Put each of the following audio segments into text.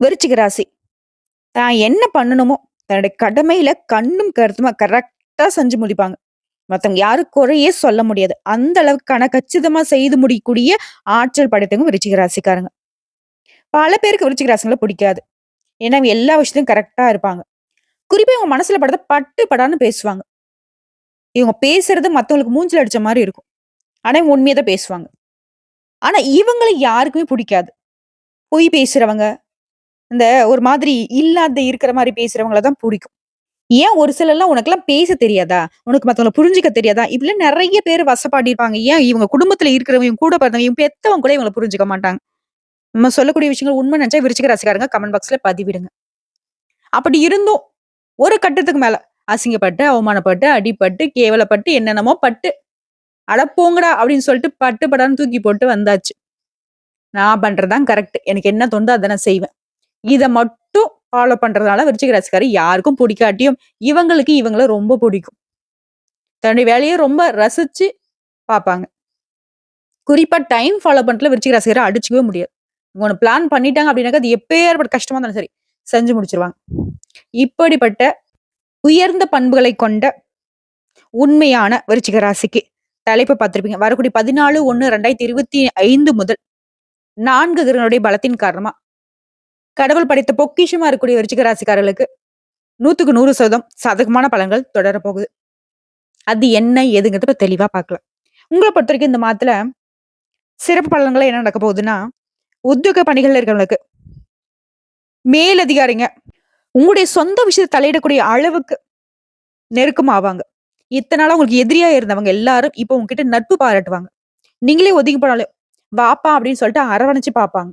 விருச்சிக ராசி. தான் என்ன பண்ணணுமோ, தன்னுடைய கடமையில கண்ணும் கருத்துமா கரெக்ட்டா செஞ்சு முடிப்பாங்க. மத்தவங்க யாரும் குறையே சொல்ல முடியாது. அந்த அளவுக்கான கச்சிதமா செய்து முடிக்கக்கூடிய ஆற்றல் படைத்தவங்க விருச்சிக ராசிக்காரங்க. பல பேருக்கு விருச்சிக ராசிங்கள பிடிக்காது. ஏன்னா, இவங்க எல்லா விஷயத்தையும் கரெக்ட்டா இருப்பாங்க. குறிப்பா இவங்க மனசுல படுறத பட்டு படான்னு பேசுவாங்க. இவங்க பேசுறது மத்தவங்களுக்கு மூஞ்சில அடிச்ச மாரி இருக்கும். ஆனா, இவங்க உண்மைய தான் பேசுவாங்க. ஆனா, இவங்கள யாருக்குமே பிடிக்காது. பொய் பேசுறவங்க, இந்த ஒரு மாதிரி இல்லாத இருக்கிற மாரி பேசுறவங்கள தான் புடிக்கும். ஏன் ஒரு சிலர்லாம் "உனக்கெல்லாம் பேச தெரியாதா? உனக்கு மத்தவங்கள புரிஞ்சுக்க தெரியாதா?" இப்படிலாம் நெறைய பேர் வசப்பாடிருப்பாங்க. ஏன் இவங்க குடும்பத்துல இருக்கிறவங்க, இவங்க கூட பிறந்தவங்க, இவங்க பெத்தவங்க கூட இவங்கள புரிஞ்சுக்க மாட்டாங்க. நம்ம சொல்லக்கூடிய விஷயங்கள் உண்மை நெனச்சா விருச்சிக ராசிக்காரங்க கமெண்ட் பாக்ஸ்ல பதிவிடுங்க. அப்படி இருந்தும் ஒரு கட்டத்துக்கு மேல அசிங்கப்பட்டு, அவமானப்பட்டு, அடிபட்டு, கேவலப்பட்டு, என்னென்னமோ பட்டு, "அட போங்கடா" அப்படின்னு சொல்லிட்டு பட்டு படான்னு தூக்கி போட்டு வந்தாச்சு. நான் பண்றது தான் கரெக்ட். எனக்கு என்ன தோணுதோ அத நான் செய்வேன். இத மட்டும் ஃபாலோ பண்றதுனால விருச்சிக ராசிக்காரர் யாருக்கும் புடிக்காட்டியும், இவங்களுக்கு இவங்கள ரொம்ப புடிக்கும். தன்னுடைய வேலைய ரொம்ப ரசிச்சு பாப்பாங்க. குறிப்பா டைம் ஃபாலோ பண்றதுல விருச்சிக ராசிக்கார அடிச்சுக்கவே முடியாது. இவங்க ஒண்ணு பிளான் பண்ணிட்டாங்க அப்படின்னாக்கா, அது எப்பேற்பட்ட கஷ்டமா இருந்தாலும் சரி, செஞ்சு முடிச்சுருவாங்க. இப்படிப்பட்ட உயர்ந்த பண்புகளை கொண்ட உண்மையான விருச்சிக ராசிக்கு தலைப்பு பார்த்திருப்பீங்க. வரக்கூடிய 14/1/2025 முதல் 4 கிரகங்களுடைய பலத்தின் காரணமா, கடவுள் படைத்த பொக்கிஷமா இருக்கக்கூடிய விருச்சிக ராசிக்காரர்களுக்கு 100க்கு 100% சாதகமான பலன்கள் தொடரப்போகுது. அது என்ன ஏதுங்கிறத இப்ப தெளிவா பார்க்கலாம். உங்கள பொறுத்தவரைக்கும் இந்த மாதத்துல சிறப்பு பலன்கள் என்ன நடக்க போகுதுன்னா, உத்தியோக பணிகள்ல இருக்கிறவங்களுக்கு, மேலதிகாரிங்க உங்களுடைய சொந்த விஷயத்துல தலையிடக்கூடிய அளவுக்கு நெருக்கமாவாங்க. இத்தன நாளா உங்களுக்கு எதிரியா இருந்தவங்க எல்லாரும் இப்ப உங்ககிட்ட நட்பு பாராட்டுவாங்க. நீங்களே ஒதுங்கி போனாலும், "வாப்பா" அப்படின்னு சொல்லிட்டு அரவணைச்சு பார்ப்பாங்க.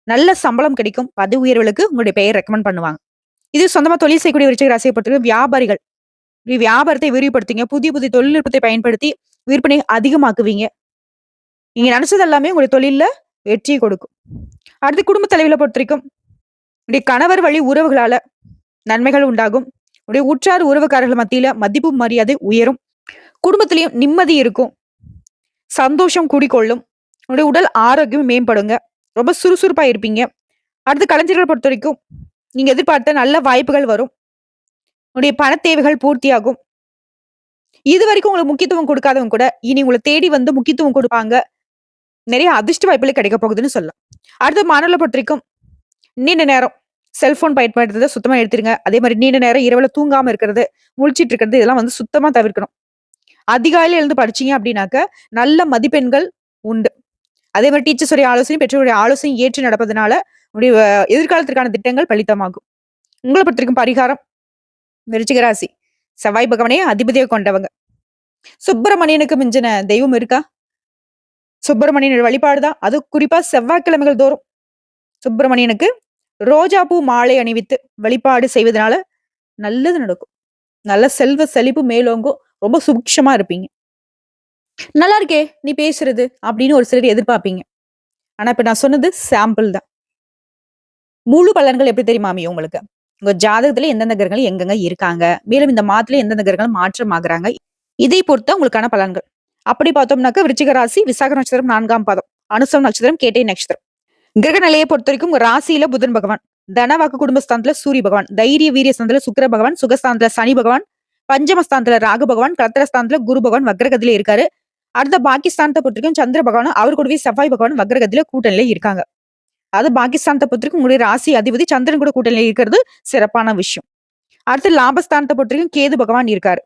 நல்ல சம்பளம் கிடைக்கும். பதவி உயர்வுகளுக்கு உங்களுடைய பெயர் ரெக்கமெண்ட் பண்ணுவாங்க. இது சொந்தமா தொழில் செய்யக்கூடிய விருச்சிக ராசியை பொறுத்தவரைக்கும் வியாபாரிகள், வியாபாரத்தை விரிவுபடுத்துங்க. புதிய புதிய தொழில்நுட்பத்தை பயன்படுத்தி விற்பனை அதிகமாக்குவீங்க. நீங்க நினைச்சது எல்லாமே உங்களுடைய தொழில்ல வெற்றி கொடுக்கும். அடுத்து குடும்ப தலைவில பொறுத்தவரைக்கும், உடைய கணவர் வழி உறவுகளால நன்மைகள் உண்டாகும். உடைய உற்றார் உறவுக்காரர்கள் மத்தியில மதிப்பு, மரியாதை உயரும். குடும்பத்திலயும் நிம்மதி இருக்கும். சந்தோஷம் குடிகொள்ளும். உடைய உடல் ஆரோக்கியம் மேம்படுங்க. ரொம்ப சுறுசுறுப்பா இருப்பீங்க. அடுத்து கலைஞர்கள பொறுத்தவரைக்கும், நீங்க எதிர்பார்த்த நல்ல வாய்ப்புகள் வரும். உடைய பணத் தேவைகள் பூர்த்தியாகும். இதுவரைக்கும் உங்களுக்கு முக்கியத்துவம் குடுக்காதவங்க கூட, இனி உங்கள தேடி வந்து முக்கியத்துவம் குடுப்பாங்க. நிறைய அதிர்ஷ்ட வாய்ப்புகள் கிடைக்க போகுதுன்னு சொல்லலாம். அடுத்து மாணவர்கள பொறுத்தவரைக்கும், நீண்ட நேரம் செல்போன் பயன்படுத்துறத சுத்தமா நிறுத்திருங்க. அதே மாரி நீண்ட நேரம் இரவுல தூங்காம இருக்கிறது, முழிச்சிட்டு இருக்கிறது இதெல்லாம் வந்து சுத்தமா தவிர்க்கணும். அதிகாலையில எழுந்து படிச்சீங்க அப்படின்னாக்க, நல்ல மதிப்பெண்கள் உண்டு. அதே மாரி டீச்சர்ஸுடைய ஆலோசனையும், பெற்றோருடைய ஆலோசனையும் ஏற்று நடப்பதனால, உங்களுடைய எதிர்காலத்திற்கான திட்டங்கள் பலிதமாகும். உங்கள பொறுத்தவரைக்கும் பரிகாரம் விருச்சிக ராசி. செவ்வாய் பகவானே அதிபதியா கொண்டவங்க. சுப்பிரமணியனுக்கு மிஞ்சின தெய்வம் இருக்கா? சுப்பிரமணியனோட வழிபாடு தான். அதுவும் குறிப்பா செவ்வாய்க்கிழமைகள் தோறும் சுப்பிரமணியனுக்கு ரோஜா பூ மாலை அணிவித்து வழிபாடு செய்வதனால நல்லது நடக்கும். நல்ல செல்வ செழிப்பு மேலோங்கும். ரொம்ப சுபிக்ஷமா இருப்பீங்க. "நல்லா இருக்கே! நீ பேசுறது" அப்படின்னு ஒரு சிலர் எதிர்பார்ப்பீங்க. ஆனா, இப்ப நான் சொன்னது சாம்பிள் தான். முழு பலன்கள் எப்படி தெரியுமா அமையும் உங்களுக்கு? உங்க ஜாதகத்துல எந்தெந்த கிரகங்கள் எங்கெங்க இருக்காங்க? மேலும் இந்த மாதத்துல எந்தெந்த கிரகங்கள் மாற்றம் ஆகுறாங்க? இதை பொறுத்து தான் உங்களுக்கான பலன்கள். அப்படி பார்த்தோம்னாக்க விருச்சிக ராசி, விசாக நட்சத்திரம் 4ஆம் பாதம், அனுசம் நட்சத்திரம், கேட்டை நட்சத்திரம். கிரக நிலையை பொறுத்தவரைக்கும் உங்க ராசியில புதன் பகவான், தனவாக்கு குடும்பஸ்தானத்துல சூரிய பகவான், தைரிய வீரிய ஸ்தானத்துல சுக்கிர பகவான், சுகஸ்தானத்துல சனி பகவான், பஞ்சமஸ்தானத்துல ராகு பகவான், கலத்திரஸ்தானத்துல குரு பகவான் வக்ரகதியில இருக்காரு. அடுத்த பாகிஸ்தானத்தை பொறுத்தவரைக்கும் சந்திர பகவான், அவர் கூடவே செவ்வாய் பகவான் வக்ரகதியில கூட்டணியில இருக்காங்க. அது பாகிஸ்தானத்தை பொறுத்தவரைக்கும் உங்களுடைய ராசி அதிபதி சந்திரன் கூட கூட்டணியில இருக்கிறது சிறப்பான விஷயம். அடுத்து லாபஸ்தானத்தை பொறுத்தவரைக்கும் கேது பகவான் இருக்காரு.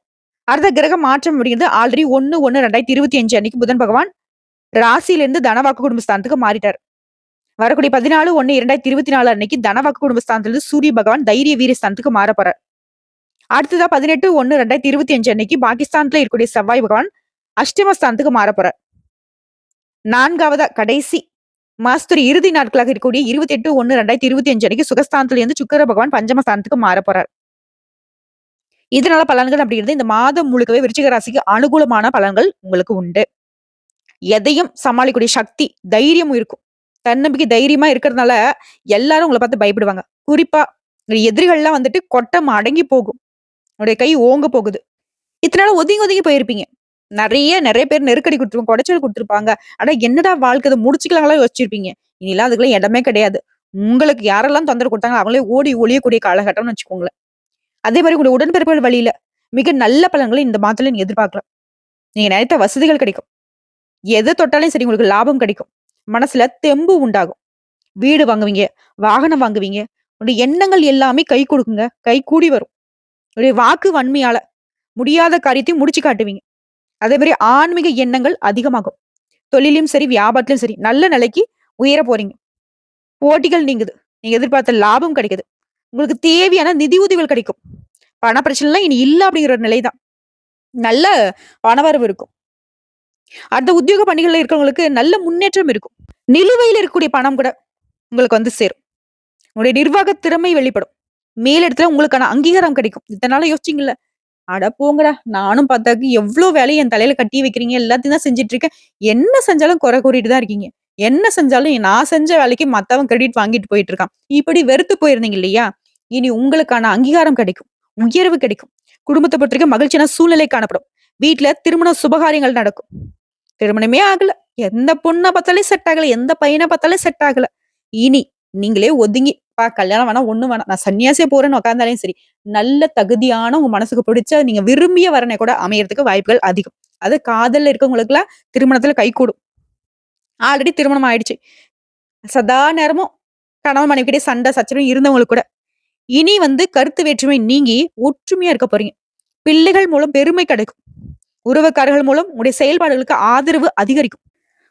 அடுத்த கிரக மாற்றம் அப்படிங்கிறது ஆல்ரெடி 1/1/2025 அன்னைக்கு புதன் பகவான் ராசியிலிருந்து தனவாக்கு குடும்பஸ்தானத்துக்கு மாறிட்டார். வரக்கூடிய 14/1/2024 அன்னைக்கு தனவாக்கு குடும்பஸ்தானத்திலிருந்து சூரிய பகவான் தைரிய வீரியஸ்தானத்துக்கு மாற போறார். அடுத்ததா 18/1/2025 அன்னைக்கு பாகிஸ்தான்ல இருக்கக்கூடிய செவ்வாய் பகவான் அஷ்டமஸ்தானத்துக்கு மாற போறார். நான்காவதா கடைசி மாசத்துடைய இறுதி நாட்களாக இருக்கக்கூடிய 28/1/2025 அன்னைக்கு சுகஸ்தானத்துல இருந்து சுக்கிர பகவான் பஞ்சமஸ்தானத்துக்கு மாற போறார். இதனால பலன்கள் அப்படிங்கிறது இந்த மாதம் முழுக்கவே விருச்சிக ராசிக்கு அனுகூலமான பலன்கள் உங்களுக்கு உண்டு. எதையும் சமாளிக்கக்கூடிய சக்தி, தைரியமும் இருக்கும். தன்னம்பிக்கை தைரியமா இருக்கிறதுனால எல்லாரும் உங்கள பார்த்து பயப்படுவாங்க. குறிப்பா உங்க எதிரிகள்லாம் வந்துட்டு கொட்டம் அடங்கி போகும். உங்களுடைய கை ஓங்க போகுது. இத்தன நாள் ஒதுங்கி ஒதுங்கி போயிருப்பீங்க. நெறைய பேர் நெருக்கடி குடுத்துருப்பாங்க, கொடைச்சல் குடுத்துருப்பாங்க. ஆனா என்னடா வாழ்க்கை இத முடிச்சுக்கலாங்களா யோசிச்சிருப்பீங்க. இனிலாம் அதுக்கெல்லாம் இடமே கிடையாது. உங்களுக்கு யாரெல்லாம் தொந்தரவு குடுத்தாங்களோ, அவங்களே ஓடி ஒளியக்கூடிய காலகட்டம்னு வச்சுக்கோங்களேன். அதே மாரி உங்களுடைய உடன்பிறப்புகள் வழியில மிக நல்ல பலன்களை இந்த மாதத்துல நீங்க எதிர்பார்க்கலாம். நீங்க நினைத்த வசதிகள் கிடைக்கும். எத தொட்டாலும் சரி உங்களுக்கு லாபம் கிடைக்கும். மனசுல தெம்பு உண்டாகும். வீடு வாங்குவீங்க, வாகனம் வாங்குவீங்க. உங்களுடைய எண்ணங்கள் எல்லாமே கை கொடுக்குங்க. கைகூடி வரும். உங்களுடைய வாக்கு வன்மையால முடியாத காரியத்தையும் முடிச்சு காட்டுவீங்க. அதே மாரி ஆன்மீக எண்ணங்கள் அதிகமாகும். தொழிலும் சரி, வியாபாரத்திலும் சரி, நல்ல நிலைக்கு உயர போறீங்க. போட்டிகள் நீங்குது. நீங்க எதிர்பார்த்த லாபம் கிடைக்குது. உங்களுக்கு தேவையான நிதி உதவிகள் கிடைக்கும். பண பிரச்சனைலாம் இனி இல்ல அப்படிங்கிற ஒரு நிலைதான். நல்ல பணவரவு இருக்கும். அடுத்த உத்தியோக பணிகள்ல இருக்கிறவங்களுக்கு நல்ல முன்னேற்றம் இருக்கும். நிலுவையில் இருக்கக்கூடிய பணம் கூட உங்களுக்கு வந்து சேரும். உங்களுடைய நிர்வாக திறமை வெளிப்படும். மேலிடத்துல உங்களுக்கான அங்கீகாரம் கிடைக்கும். இத்தன நாளா யோசிச்சீங்கல்ல, அட போங்கடா! நானும் பார்த்தாக்கு எவ்ளோ வேலைய என் தலையில கட்டி வைக்கிறீங்க. எல்லாத்தையும் தான் செஞ்சுட்டு இருக்கேன். என்ன செஞ்சாலும் குறை கூறிட்டு தான் இருக்கீங்க. என்ன செஞ்சாலும் நான் செஞ்ச வேலைக்கு மத்தவன் கிரெடிட் வாங்கிட்டு போயிட்டு இருக்கான். இப்படி வெறுத்து போயிருந்தீங்க இல்லையா? இனி உங்களுக்கான அங்கீகாரம் கிடைக்கும். உயர்வு கிடைக்கும். குடும்பத்த பொறுத்தவரைக்கும் மகிழ்ச்சியான சூழ்நிலை காணப்படும். வீட்ல திருமண சுபகாரியங்கள் நடக்கும். திருமணமே ஆகல. எந்த பொண்ண பார்த்தாலும் செட் ஆகல. எந்த பையன பார்த்தாலும் செட் ஆகல. இனி நீங்களே ஒதுங்கி, கல்யாணம் வேணாம், ஒண்ணும் வேணாம். நான் சன்னியாசியா போறேன்னு உட்கார்ந்தாலும் சரி, நல்ல தகுதியான உங்க மனசுக்கு பிடிச்ச நீங்க விரும்பிய வரனை கூட அமையறதுக்கு வாய்ப்புகள் அதிகம். அது காதல்ல இருக்கவங்களுக்குலாம் திருமணத்துல கைகூடும். ஆல்ரெடி திருமணம் ஆயிடுச்சு. சதா நேரமும் கணவன் மனைவிக்கிட்டே சண்டை சச்சரவு இருந்தவங்களுக்கு கூட இனி வந்து கருத்து வேற்றுமை நீங்கி ஒற்றுமையா இருக்க போறீங்க. பிள்ளைகள் மூலம் பெருமை கிடைக்கும். உறவுக்காரர்கள் மூலம் உங்களுடைய செயல்பாடுகளுக்கு ஆதரவு அதிகரிக்கும்.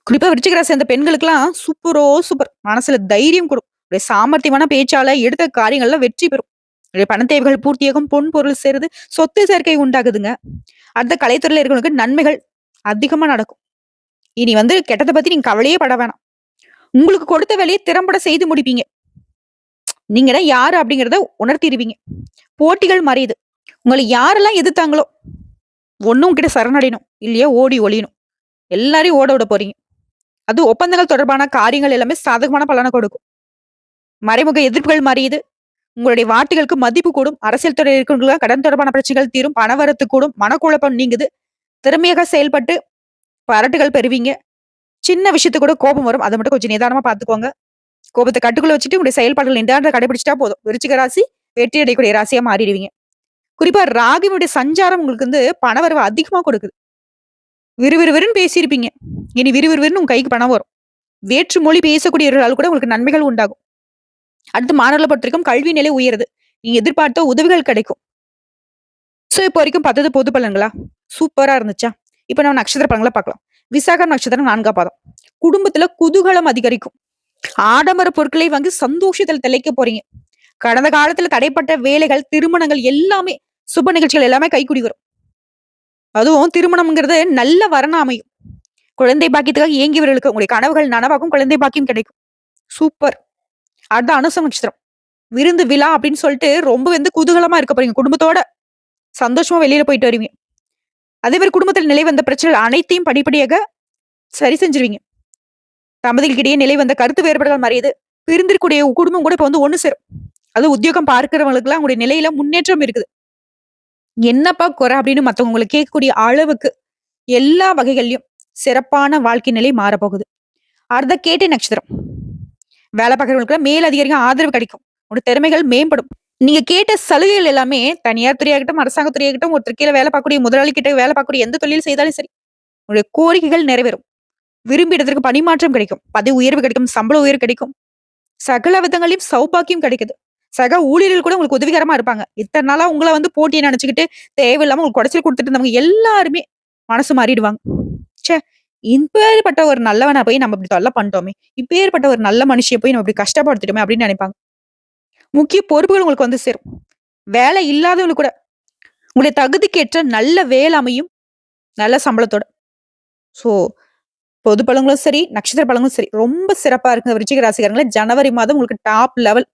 குறிப்பா விருச்சிக ராசி அந்த பெண்களுக்கெல்லாம் சூப்பரோ சூப்பர். மனசுல தைரியம் கொடுக்கும். உடைய சாமர்த்தியமான பேச்சால எடுத்த காரியங்கள்ல வெற்றி பெறும். உடைய பண தேவைகள் பூர்த்தியாகும். பொன் பொருள் சேருது. சொத்து சேர்க்கை உண்டாகுதுங்க. அடுத்த கலைத்துறையில இருக்கிறவங்களுக்கு நன்மைகள் அதிகமா நடக்கும். இனி வந்து கெட்டதை பத்தி நீங்க கவலையே பட வேணாம். உங்களுக்கு கொடுத்த வேலையை திறம்பட செய்து முடிப்பீங்க. நீங்க தான் யாரு அப்படிங்கிறத உணர்த்திடுவீங்க. போட்டிகள் மறையுது. உங்களை யாரெல்லாம் எதிர்த்தாங்களோ ஒண்ணும் உங்ககிட்ட சரணடையணும். இல்லையா ஓடி ஒளியணும். எல்லாரையும் ஓட விட போறீங்க. அது ஒப்பந்தங்கள் தொடர்பான காரியங்கள் எல்லாமே சாதகமான பலனை கொடுக்கும். மறைமுக எதிர்ப்புகள் மறையுது. உங்களுடைய வார்த்தைகளுக்கு மதிப்பு கூடும். அரசியல் துறையில் இருக்கிறவங்களுக்கு கடன் தொடர்பான பிரச்சனைகள் தீரும். பணவரத்து கூடும். மனக்குழப்பம் நீங்குது. திறமையாக செயல்பட்டு பாராட்டுகள் பெறுவீங்க. சின்ன விஷயத்துக்கு கூட கோபம் வரும். அதை மட்டும் கொஞ்சம் நிதானமா பாத்துக்கோங்க. கோபத்தை கட்டுக்குள்ள வச்சுட்டு உங்களுடைய செயல்பாடுகள் நிதானத்தை கடைபிடிச்சிட்டா போதும். விருச்சிக ராசி வெற்றி அடையக்கூடிய ராசியா மாறிடுவீங்க. குறிப்பா ராகினுடைய சஞ்சாரம் உங்களுக்கு வந்து பணவரவு அதிகமா கொடுக்குது. விறுவிறுவிறுன்னு பேசியிருப்பீங்க. இனி விறுவிறுவிறுன்னு உங்க கைக்கு பணம் வரும். வேற்று மொழி பேசக்கூடியவர்களால் கூட உங்களுக்கு நன்மைகள் உண்டாகும். அடுத்து மாணவர்களை பொறுத்த வரைக்கும் கல்வி நிலை உயருது. நீங்க எதிர்பார்த்த உதவிகள் கிடைக்கும். சோ இப்போ வரைக்கும் பார்த்தது பொது பலன்களா? சூப்பரா இருந்துச்சா? இப்ப நம்ம நட்சத்திர பலன்களை பார்க்கலாம். விசாகம் நட்சத்திரம் 4ஆம் பாதம். குடும்பத்துல குதூகலம் அதிகரிக்கும். ஆடம்பர பொருட்களை வாங்கி சந்தோஷத்துல திளைக்க போறீங்க. கடந்த காலத்துல தடைப்பட்ட வேலைகள், திருமணங்கள் எல்லாமே சுப நிகழ்ச்சிகள் எல்லாமே கைக்கூடி வரும். அதுவும் திருமணம்ங்கிறது நல்ல வரனா அமையும். குழந்தை பாக்கியத்துக்காக ஏங்கியவர்களுக்கு உங்களுடைய கனவுகள் நனவாகும். குழந்தை பாக்கியம் கிடைக்கும். சூப்பர். அடுத்த அனுசம் நட்சத்திரம். விருந்து விழா அப்படின்னு சொல்லிட்டு ரொம்ப வந்து குதூகலமா இருக்க போறீங்க. குடும்பத்தோட சந்தோஷமா வெளியில போயிட்டு வருவீங்க. அதே மாதிரி குடும்பத்தில் நிலை வந்த பிரச்சனைகள் அனைத்தையும் படிப்படியாக சரி செஞ்சிருவீங்க. தம்பதிகளுக்கிடையே நிலை வந்த கருத்து வேறுபாடுகள் மறையுது. பிரிந்திருக்கூடிய குடும்பம் கூட இப்ப வந்து ஒண்ணு சேரும். அது உத்தியோகம் பார்க்கிறவங்களுக்கு எல்லாம் உங்களுடைய நிலையில முன்னேற்றம் இருக்குது. என்னப்பா குறை அப்படின்னு மத்தவங்க உங்களை கேட்கக்கூடிய அளவுக்கு எல்லா வகைகள்லயும் சிறப்பான வாழ்க்கை நிலை மாறப்போகுது. அடுத்த கேட்டை நட்சத்திரம். வேலை பார்க்கறவங்களுக்கு மேல் அதிகாரிகள் ஆதரவு கிடைக்கும். உங்களோட திறமைகள் மேம்படும். நீங்க கேட்ட சலுகைகள் எல்லாமே தனியார் துறையாகட்டும், அரசாங்க துறையாகட்டும், ஒருத்தர் கீழே வேலை பார்க்கக்கூடிய முதலாளி கிட்ட வேலை பார்க்கக்கூடிய எந்த தொழில் செய்தாலும் சரி, உங்களுடைய கோரிக்கைகள் நிறைவேறும். விரும்பிய இடத்திற்கு பணிமாற்றம் கிடைக்கும். பதவி உயர்வு கிடைக்கும். சம்பள உயர்வு கிடைக்கும். சகல விதங்களையும் சௌபாக்கியம் கிடைக்குது. சக ஊழியர்கள் கூட உங்களுக்கு உதவிகரமா இருப்பாங்க. இத்தனை நாளா உங்களை வந்து போட்டியை நினைச்சுக்கிட்டு தேவையில்லாம உங்களுக்கு குடைச்சல் கொடுத்துட்டு இருந்தவங்க எல்லாருமே மனசு மாறிடுவாங்க. ச்சே, இப்பேற்பட்ட ஒரு நல்லவனை போய் நம்ம இப்படி தொல்லை பண்ணிட்டோமே, இப்பேற்பட்ட ஒரு நல்ல மனுஷியை போய் நம்ம இப்படி கஷ்டப்படுத்திட்டோமே அப்படின்னு நினைப்பாங்க. முக்கிய பொறுப்புகள் உங்களுக்கு வந்து சேரும். வேலை இல்லாதவங்களுக்கு கூட உங்களுடைய தகுதிக்கேற்ற நல்ல வேலை அமையும். நல்ல சம்பளத்தோட. சோ பொது பலன்களும் சரி, நட்சத்திர பலன்களும் சரி, ரொம்ப சிறப்பா இருக்குங்க விருச்சிக ராசிக்காரங்களே. ஜனவரி மாதம் உங்களுக்கு டாப் லெவல்.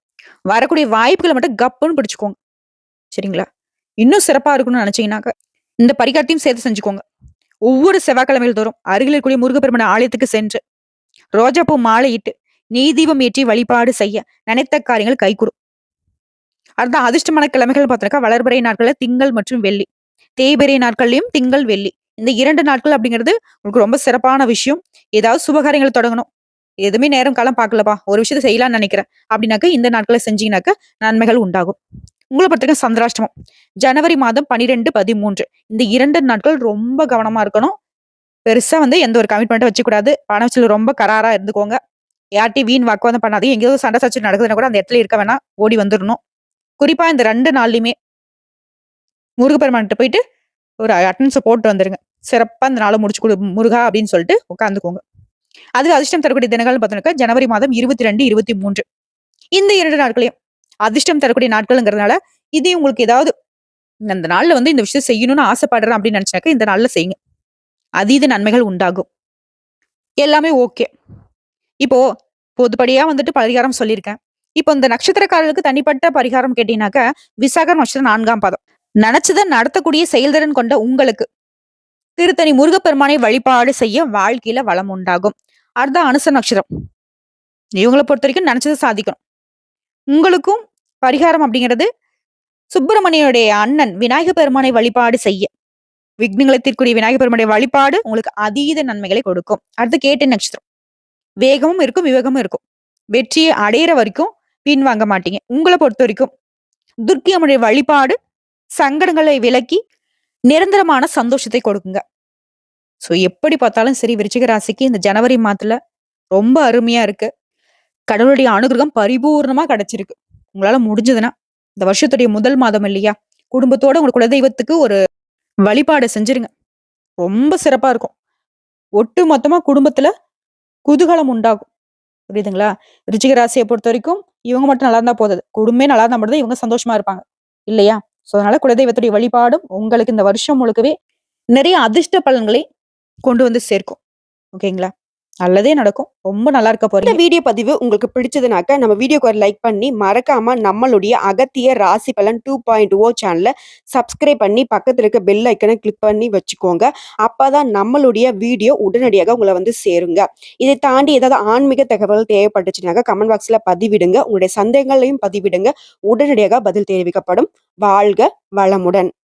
வரக்கூடிய வாய்ப்புகளை மட்டும் கப்புன்னு பிடிச்சுக்கோங்க. சரிங்களா? இன்னும் சிறப்பா இருக்கணும்னு நினைச்சீங்கன்னாக்க இந்த பரிகாரத்தையும் சேர்த்து செஞ்சுக்கோங்க. ஒவ்வொரு செவ்வாய்க்கிழமைகள் தோறும் அருகில் இருக்கக்கூடிய முருகப்பெருமான ஆலயத்துக்கு சென்று ரோஜாப்பூ மாலை இட்டு நெய் தீபம் ஏற்றி வழிபாடு செய்ய நினைத்த காரியங்கள் கைகூடும். அடுத்த அதிர்ஷ்டமான கிழமைகள் பார்த்தீங்கன்னா வளர்பிறை நாட்கள்ல திங்கள் மற்றும் வெள்ளி. தேய்பிறை நாட்கள்லயும் திங்கள், வெள்ளி. இந்த 2 நாட்கள் அப்படிங்கிறது உங்களுக்கு ரொம்ப சிறப்பான விஷயம். ஏதாவது சுபகாரியங்களை தொடங்கணும். எதுவுமே நேரம் காலம் பார்க்கலப்பா. ஒரு விஷயத்த செய்யலாம்னு நினைக்கிறேன். அப்படின்னாக்க இந்த நாட்கள செஞ்சீங்கனாக்க நன்மைகள் உண்டாகும். உங்கள பொறுத்தவரைக்கும் சந்திராஷ்டமம். ஜனவரி மாதம் 12, 13 இந்த 2 நாட்கள் ரொம்ப கவனமா இருக்கணும். பெருசா வந்து எந்த ஒரு கமிட்மெண்ட்டும் வச்சுக்கூடாது. பண விஷயத்துல ரொம்ப கராரா இருந்துக்கோங்க. யார்ட்டயும் வீண் வாக்குவாதம் பண்ணாதீங்க. எங்கேயோ சண்டை சச்சரவு நடக்குதுன்னா கூட அந்த இடத்துல இருக்க வேணாம். ஓடி வந்துரணும். குறிப்பா இந்த 2 நாள்லயுமே முருகப்பெருமான்ட்ட போயிட்டு ஒரு அட்டெண்டன்ஸ போட்டு வந்துருங்க. சிறப்பா இந்த நாள முடிச்சு குடு முருகா அப்படின்னு சொல்லிட்டு உட்கார்ந்துக்கோங்க. அது அதிர்ஷ்டம் தரக்கூடிய தினங்கள்னு பார்த்தோம்னாக்கா, ஜனவரி மாதம் 22, 23 இந்த 2 நாட்களையும் அதிர்ஷ்டம் தரக்கூடிய நாட்கள்ங்கிறதுனால, இதையும் உங்களுக்கு ஏதாவது அந்த நாள்ல வந்து இந்த விஷயம் செய்யணும்னு ஆசைப்படுறேன் அப்படின்னு நினைச்சாக்க இந்த நாள்ல செய்யுங்க. அதீத நன்மைகள் உண்டாகும். எல்லாமே ஓகே. இப்போ பொதுப்படியா வந்துட்டு பரிகாரம் சொல்லியிருக்கேன். இப்போ இந்த நட்சத்திரக்காரர்களுக்கு தனிப்பட்ட பரிகாரம் கேட்டீங்கன்னாக்க, விசாகம் நட்சத்திரம் 4ஆம் பாதம். நெனச்சத நடத்தக்கூடிய செயல்திறன் கொண்ட உங்களுக்கு திருத்தணி முருகப்பெருமானை வழிபாடு செய்ய வாழ்க்கையில வளம் உண்டாகும். அடுத்த அனுச நட்சத்திரம். இவங்கள பொறுத்தவரைக்கும் நெனச்சத சாதிக்கணும். உங்களுக்கும் பரிகாரம் அப்படிங்கிறது சுப்பிரமணியனுடைய அண்ணன் விநாயக பெருமானை வழிபாடு செய்ய விக்னங்களை தீர்க்கக்கூடிய விநாயக பெருமானுடைய வழிபாடு உங்களுக்கு அதீத நன்மைகளை கொடுக்கும். அடுத்து கேட்டை நட்சத்திரம். வேகமும் இருக்கும், விவேகமும் இருக்கும். வெற்றியை அடையிற வரைக்கும் பின்வாங்க மாட்டீங்க. உங்கள பொறுத்தவரைக்கும் துர்க்கை அம்மனுடைய வழிபாடு சங்கடங்களை விலக்கி நிரந்தரமான சந்தோஷத்தை கொடுக்குங்க. சோ எப்படி பார்த்தாலும் சரி விருச்சிக ராசிக்கு இந்த ஜனவரி மாதத்துல ரொம்ப அருமையா இருக்கு. கடவுளுடைய அனுகிரகம் பரிபூர்ணமா கிடைச்சிருக்கு. உங்களால முடிஞ்சதுன்னா இந்த வருஷத்துடைய முதல் மாதம் இல்லையா? குடும்பத்தோட உங்க குலதெய்வத்துக்கு ஒரு வழிபாடு செஞ்சிருங்க. ரொம்ப சிறப்பா இருக்கும். ஒட்டு மொத்தமா குடும்பத்துல குதூகலம் உண்டாகும். புரியுதுங்களா? விருச்சிக ராசியை பொறுத்தவரைக்கும் இவங்க மட்டும் நல்லா இருந்தா போதாது. குடும்பமே நல்லா இருந்தா மட்டும் தான் இவங்க சந்தோஷமா இருப்பாங்க. இல்லையா? சோ அதனால குலதெய்வத்துடைய வழிபாடும் உங்களுக்கு இந்த வருஷம் முழுக்கவே நிறைய அதிர்ஷ்ட பலன்களை கொண்டு வந்து சேர்க்கும். ஓகேங்களா? நல்லதே நடக்கும். ரொம்ப நல்லா இருக்க இந்த போறீங்க. வீடியோ பதிவு உங்களுக்கு பிடிச்சதுனாக்க நம்ம வீடியோக்கு ஒரு லைக் பண்ணி மறக்காம நம்மளுடைய அகத்திய ராசி பலன் 2.0 சேனலை சப்ஸ்கிரைப் பண்ணி பக்கத்துல இருக்க பெல் ஐக்கனை கிளிக் பண்ணி வச்சுக்கோங்க. அப்பதான் நம்மளுடைய வீடியோ உடனடியாக உங்களை வந்து சேருங்க. இதை தாண்டி ஏதாவது ஆன்மீக தகவல் தேவைப்பட்டுச்சுனாக்க கமெண்ட் பாக்ஸ்ல பதிவிடுங்க. உங்களுடைய சந்தேகங்களையும் பதிவிடுங்க. உடனடியாக பதில் தெரிவிக்கப்படும். வாழ்க வளமுடன்.